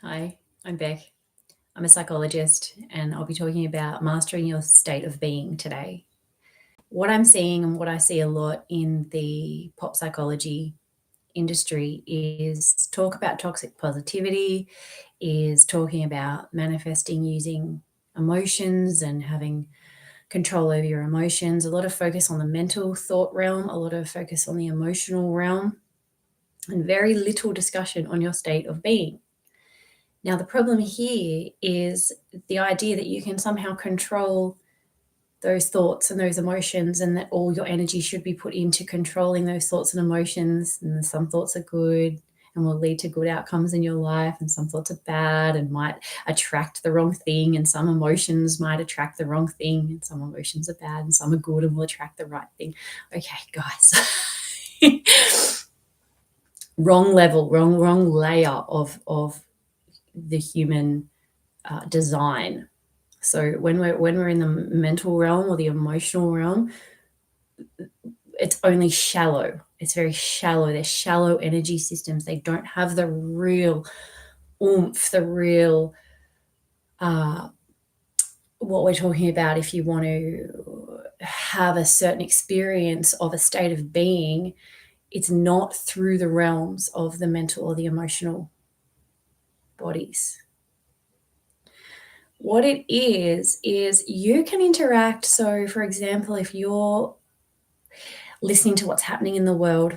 Hi, I'm Beck. I'm a psychologist and I'll be talking about mastering your state of being today. What I'm seeing and what I see a lot in the pop psychology industry is talk about toxic positivity, is talking about manifesting using emotions and having control over your emotions, a lot of focus on the mental thought realm, a lot of focus on the emotional realm, and very little discussion on your state of being. Now, the problem here is the idea that you can somehow control those thoughts and those emotions, and that all your energy should be put into controlling those thoughts and emotions. And some thoughts are good and will lead to good outcomes in your life, and some thoughts are bad and might attract the wrong thing, and some emotions might attract the wrong thing, and some emotions are bad and some are good and will attract the right thing. Okay, guys. Wrong level, wrong layer of the human design. So when we're in the mental realm or the emotional realm, it's only shallow. It's very shallow. They're shallow energy systems. They don't have the real oomph, the real what we're talking about. If you want to have a certain experience of a state of being, it's not through the realms of the mental or the emotional bodies. What it is you can interact. So, for example, if you're listening to what's happening in the world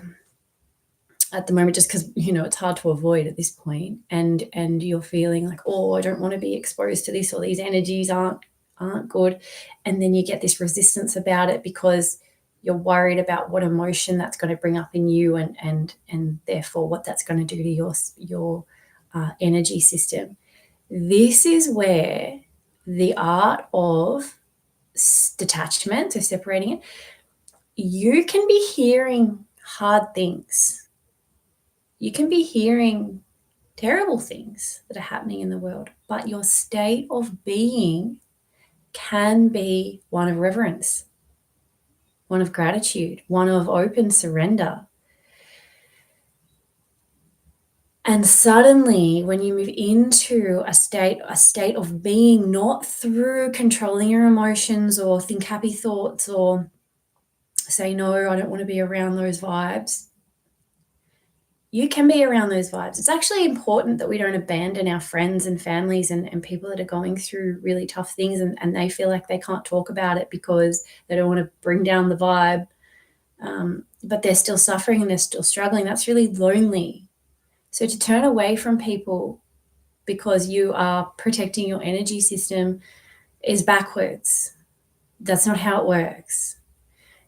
at the moment, just because it's hard to avoid at this point, and you're feeling like, oh, I don't want to be exposed to this, or these energies aren't good, and then you get this resistance about it because you're worried about what emotion that's going to bring up in you, and therefore what that's going to do to your energy system. This is where the art of detachment, so separating it, you can be hearing hard things. You can be hearing terrible things that are happening in the world, but your state of being can be one of reverence, one of gratitude, one of open surrender. And suddenly, when you move into a state of being, not through controlling your emotions or think happy thoughts or say, no, I don't want to be around those vibes. You can be around those vibes. It's actually important that we don't abandon our friends and families and people that are going through really tough things, and they feel like they can't talk about it because they don't want to bring down the vibe. But they're still suffering and they're still struggling. That's really lonely. So to turn away from people because you are protecting your energy system is backwards. That's not how it works.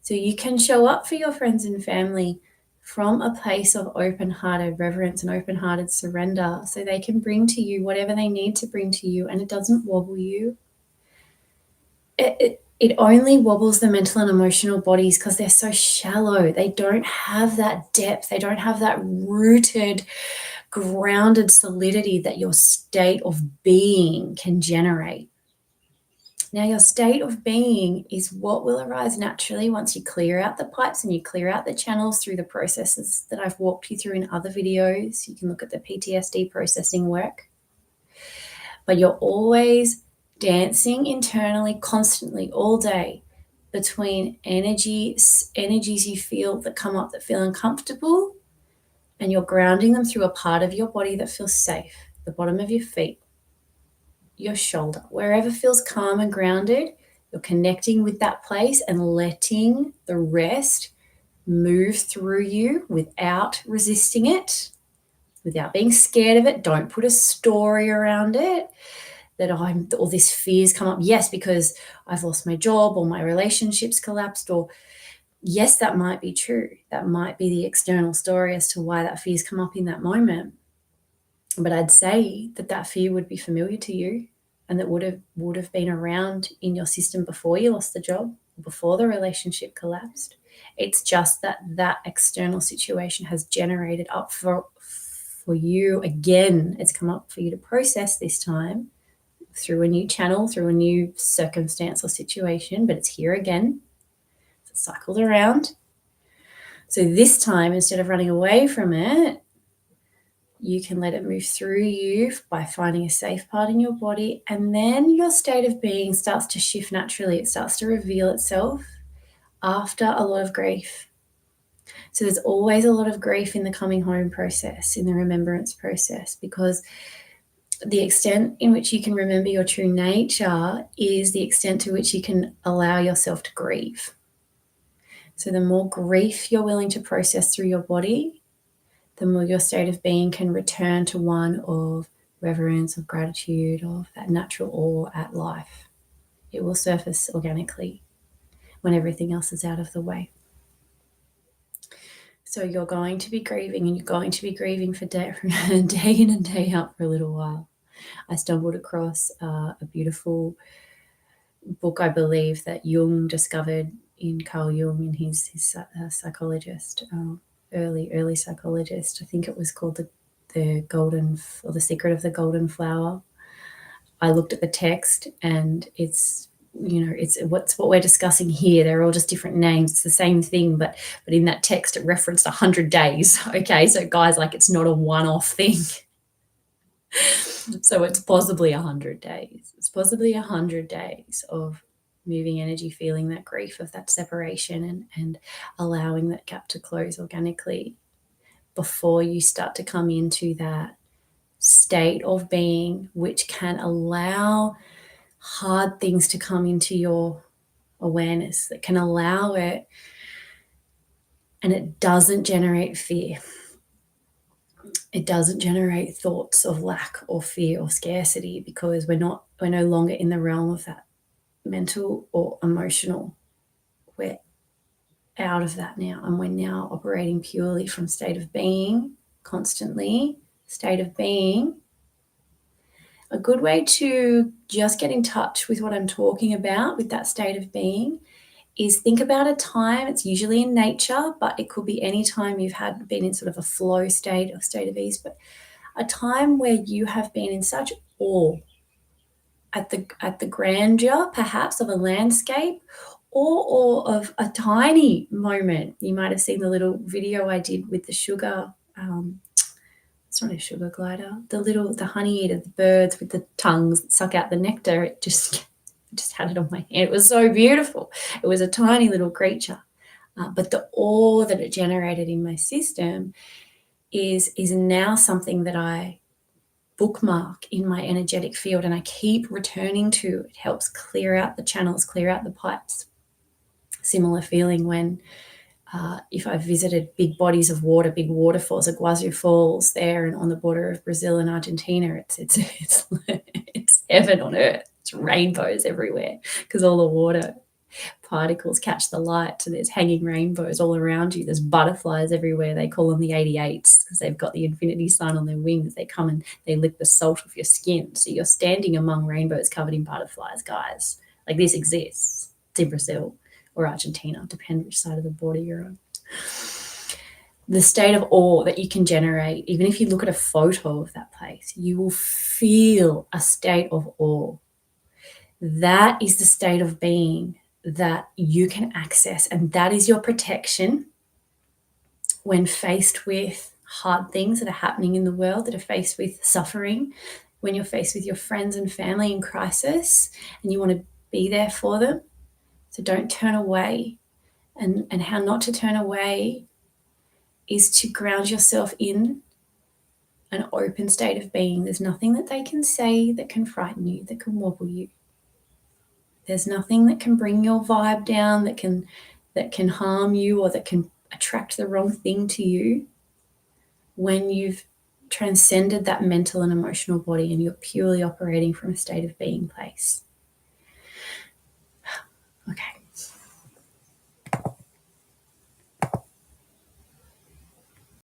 So you can show up for your friends and family from a place of open-hearted reverence and open-hearted surrender, so they can bring to you whatever they need to bring to you, and it doesn't wobble you. It only wobbles the mental and emotional bodies because they're so shallow. They don't have that depth. They don't have that rooted, grounded solidity that your state of being can generate. Now, your state of being is what will arise naturally once you clear out the pipes and you clear out the channels through the processes that I've walked you through in other videos. You can look at the PTSD processing work. But you're always dancing internally, constantly, all day, between energies you feel that come up that feel uncomfortable, and you're grounding them through a part of your body that feels safe, the bottom of your feet, your shoulder, wherever feels calm and grounded. You're connecting with that place and letting the rest move through you without resisting it, without being scared of it. Don't put a story around it that all this fears come up. Yes, because I've lost my job or my relationship's collapsed, or yes, that might be true. That might be the external story as to why that fear's come up in that moment. But I'd say that fear would be familiar to you, and that would have been around in your system before you lost the job, before the relationship collapsed. It's just that external situation has generated up for you again. It's come up for you to process this time through a new channel, through a new circumstance or situation, but it's here again. It's cycled around. So this time, instead of running away from it, you can let it move through you by finding a safe part in your body, and then your state of being starts to shift naturally. It starts to reveal itself after a lot of grief. So there's always a lot of grief in the coming home process, in the remembrance process, because the extent in which you can remember your true nature is the extent to which you can allow yourself to grieve. So the more grief you're willing to process through your body, the more your state of being can return to one of reverence, of gratitude, of that natural awe at life. It will surface organically when everything else is out of the way. So you're going to be grieving, and you're going to be grieving for day in and day out for a little while. I stumbled across a beautiful book, I believe, that Jung discovered in Carl Jung, and his psychologist, early psychologist. I think it was called the Secret of the Golden Flower. I looked at the text, and it's what we're discussing here. They're all just different names. It's the same thing, but in that text it referenced 100 days. Okay, so guys, like, it's not a one-off thing. So it's possibly 100 days. It's possibly 100 days of moving energy, feeling that grief of that separation, and allowing that gap to close organically before you start to come into that state of being which can allow hard things to come into your awareness, that can allow it, and it doesn't generate fear. It doesn't generate thoughts of lack or fear or scarcity, because we're no longer in the realm of that mental or emotional. We're out of that now, and we're now operating purely from state of being, constantly, state of being. A good way to just get in touch with what I'm talking about with that state of being is think about a time. It's usually in nature, but it could be any time you've been in sort of a flow state or state of ease, but a time where you have been in such awe at the grandeur, perhaps, of a landscape, or of a tiny moment. You might have seen the little video I did with the sugar. It's not a sugar glider. The honey eater, the birds with the tongues that suck out the nectar. It just had it on my hand. It was so beautiful. It was a tiny little creature, but the awe that it generated in my system is now something that I bookmark in my energetic field, and I keep returning to. It helps clear out the channels, clear out the pipes. Similar feeling when if I've visited big bodies of water, big waterfalls, Iguazu Falls there, and on the border of Brazil and Argentina, it's heaven on earth. It's rainbows everywhere because all the water particles catch the light. So there's hanging rainbows all around you. There's butterflies everywhere. They call them the 88s because they've got the infinity sign on their wings. They come and they lick the salt off your skin. So you're standing among rainbows covered in butterflies, guys. Like, this exists. It's in Brazil or Argentina, depending which side of the border you're on. The state of awe that you can generate, even if you look at a photo of that place, you will feel a state of awe. That is the state of being that you can access, and that is your protection when faced with hard things that are happening in the world, that are faced with suffering, when you're faced with your friends and family in crisis and you want to be there for them. So don't turn away. And how not to turn away is to ground yourself in an open state of being. There's nothing that they can say that can frighten you, that can wobble you. There's nothing that can bring your vibe down, that can harm you, or that can attract the wrong thing to you when you've transcended that mental and emotional body and you're purely operating from a state of being place.